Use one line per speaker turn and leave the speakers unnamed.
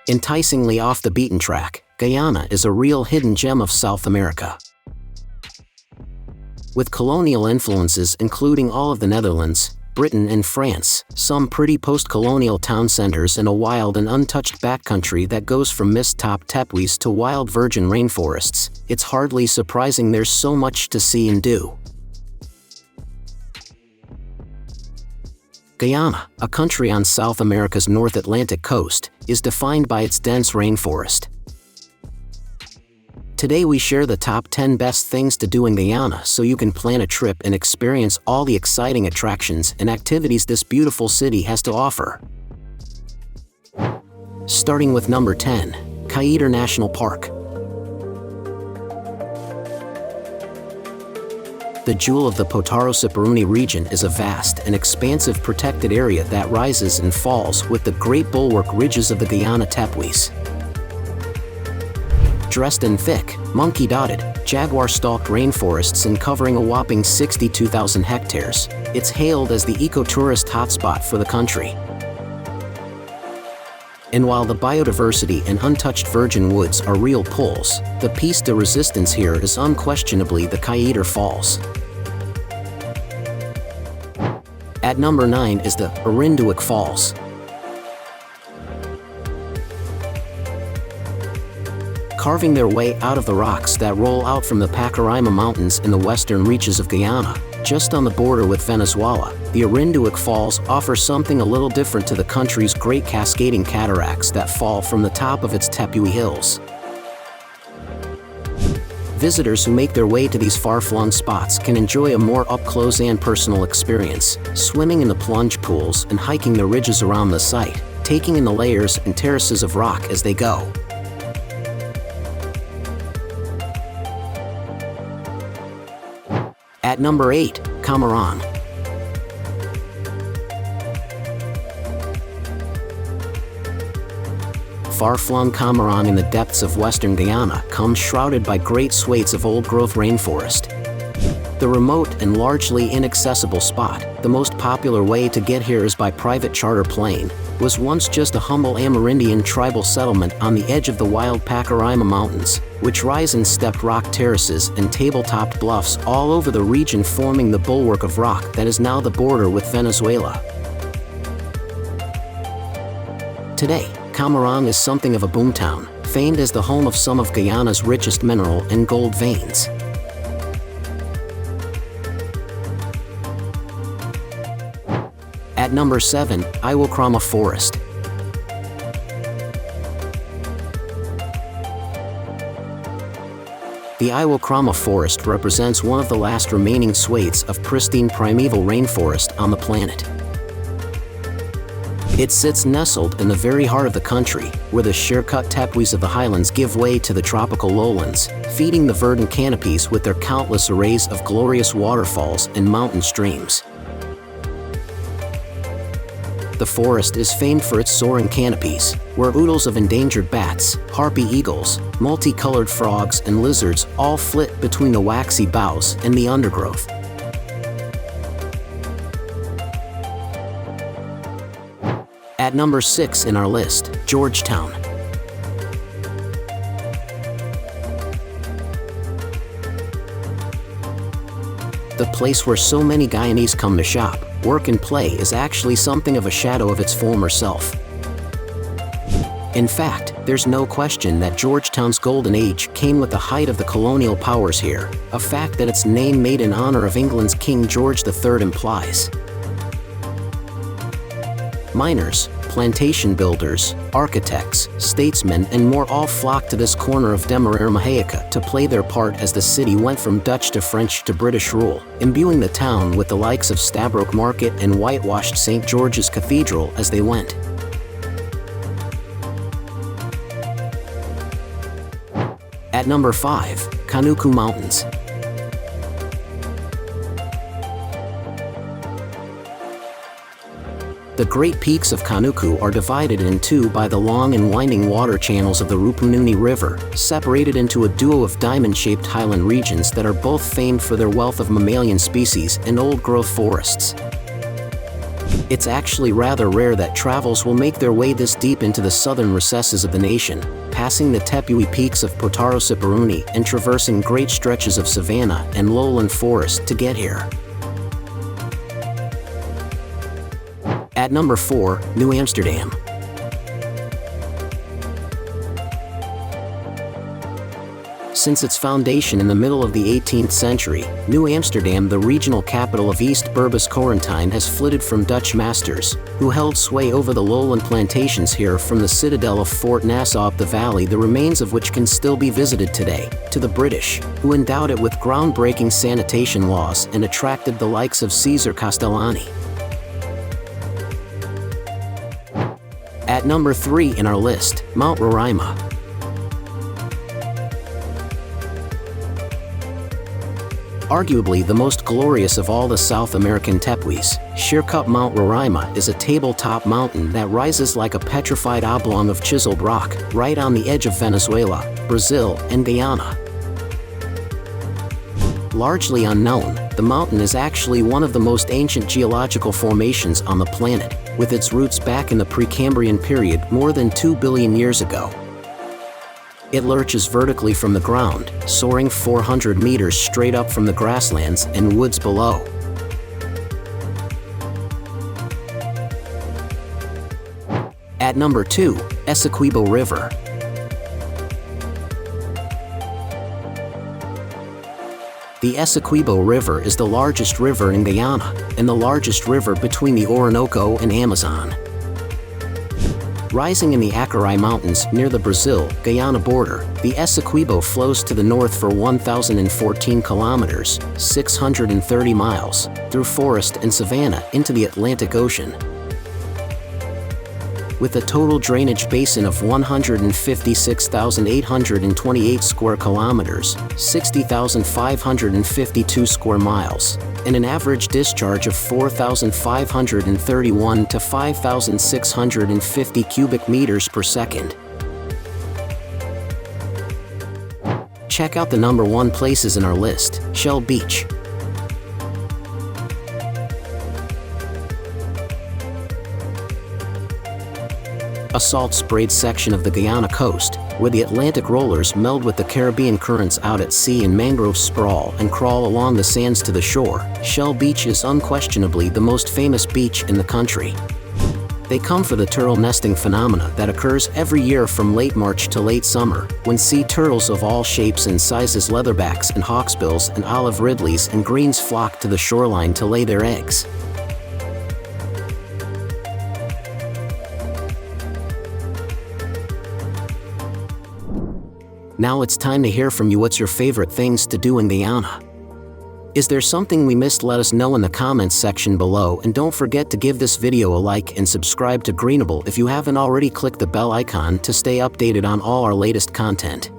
Enticingly off the beaten track, Guyana is a real hidden gem of South America. With colonial influences including all of the Netherlands, Britain and France, some pretty post-colonial town centers and a wild and untouched backcountry that goes from mist-topped tepees to wild virgin rainforests, it's hardly surprising there's so much to see and do. Guyana, a country on South America's North Atlantic coast, is defined by its dense rainforest. Today we share the top 10 best things to do in Guyana so you can plan a trip and experience all the exciting attractions and activities this beautiful city has to offer. Starting with number 10, Kaieteur National Park. The jewel of the Pororaima region is a vast and expansive protected area that rises and falls with the great bulwark ridges of the Guyana tepees. Dressed in thick, monkey-dotted, jaguar-stalked rainforests and covering a whopping 62,000 hectares, it's hailed as the eco-tourist hotspot for the country. And while the biodiversity and untouched virgin woods are real pulls, the piece de resistance here is unquestionably the Kaieteur Falls. At number 9 is the Orinduik Falls. Carving their way out of the rocks that roll out from the Pororaima Mountains in the western reaches of Guyana, just on the border with Venezuela, the Orinduik Falls offer something a little different to the country's great cascading cataracts that fall from the top of its tepuy hills. Visitors who make their way to these far-flung spots can enjoy a more up-close and personal experience, swimming in the plunge pools and hiking the ridges around the site, taking in the layers and terraces of rock as they go. At number 8, Cameron. Far-flung Cameron in the depths of western Guyana comes shrouded by great swathes of old-growth rainforest. The remote and largely inaccessible spot, the most popular way to get here is by private charter plane, was once just a humble Amerindian tribal settlement on the edge of the wild Pororaima Mountains, which rise in stepped rock terraces and table-topped bluffs all over the region, forming the bulwark of rock that is now the border with Venezuela. Today, Cameron is something of a boomtown, famed as the home of some of Guyana's richest mineral and gold veins. At number 7, Iwokrama Forest. The Iwokrama Forest represents one of the last remaining swathes of pristine primeval rainforest on the planet. It sits nestled in the very heart of the country, where the sheer-cut tepees of the highlands give way to the tropical lowlands, feeding the verdant canopies with their countless arrays of glorious waterfalls and mountain streams. The forest is famed for its soaring canopies, where oodles of endangered bats, harpy eagles, multicolored frogs and lizards all flit between the waxy boughs and the undergrowth. At number 6 in our list, Georgetown. The place where so many Guyanese come to shop, work and play is actually something of a shadow of its former self. In fact, there's no question that Georgetown's golden age came with the height of the colonial powers here, a fact that its name made in honor of England's King George III implies. Miners, plantation builders, architects, statesmen and more all flocked to this corner of Demerara to play their part as the city went from Dutch to French to British rule, imbuing the town with the likes of Stabroek Market and whitewashed St. George's Cathedral as they went. At number 5, Kanuku Mountains. The Great Peaks of Kanuku are divided in two by the long and winding water channels of the Rupununi River, separated into a duo of diamond-shaped highland regions that are both famed for their wealth of mammalian species and old-growth forests. It's actually rather rare that travelers will make their way this deep into the southern recesses of the nation, passing the Tepui peaks of Potaro-Siparuni and traversing great stretches of savanna and lowland forest to get here. At number 4, New Amsterdam. Since its foundation in the middle of the 18th century, New Amsterdam, the regional capital of East Berbice-Corentyne, has flitted from Dutch masters, who held sway over the lowland plantations here, from the citadel of Fort Nassau up the valley, the remains of which can still be visited today, to the British, who endowed it with groundbreaking sanitation laws and attracted the likes of Caesar Castellani. At number 3 in our list, Mount Roraima. Arguably the most glorious of all the South American tepuis, sheer-cut Mount Roraima is a tabletop mountain that rises like a petrified oblong of chiseled rock, right on the edge of Venezuela, Brazil, and Guyana. Largely unknown, the mountain is actually one of the most ancient geological formations on the planet, with its roots back in the Precambrian period more than 2 billion years ago. It lurches vertically from the ground, soaring 400 meters straight up from the grasslands and woods below. At number 2, Essequibo River. The Essequibo River is the largest river in Guyana, and the largest river between the Orinoco and Amazon. Rising in the Iwokrama Mountains near the Brazil-Guyana border, the Essequibo flows to the north for 1,014 kilometers, 630 miles, through forest and savanna into the Atlantic Ocean. With a total drainage basin of 156,828 square kilometers, 60,552 square miles, and an average discharge of 4,531 to 5,650 cubic meters per second. Check out the number 1 places in our list, Shell Beach. A salt-sprayed section of the Guyana coast, where the Atlantic rollers meld with the Caribbean currents out at sea and mangroves sprawl and crawl along the sands to the shore, Shell Beach is unquestionably the most famous beach in the country. They come for the turtle nesting phenomena that occurs every year from late March to late summer, when sea turtles of all shapes and sizes, leatherbacks and hawksbills and olive ridleys and greens, flock to the shoreline to lay their eggs. Now it's time to hear from you. What's your favorite things to do in Guyana? Is there something we missed? Let us know in the comments section below, and don't forget to give this video a like and subscribe to Greenable if you haven't already. Click the bell icon to stay updated on all our latest content.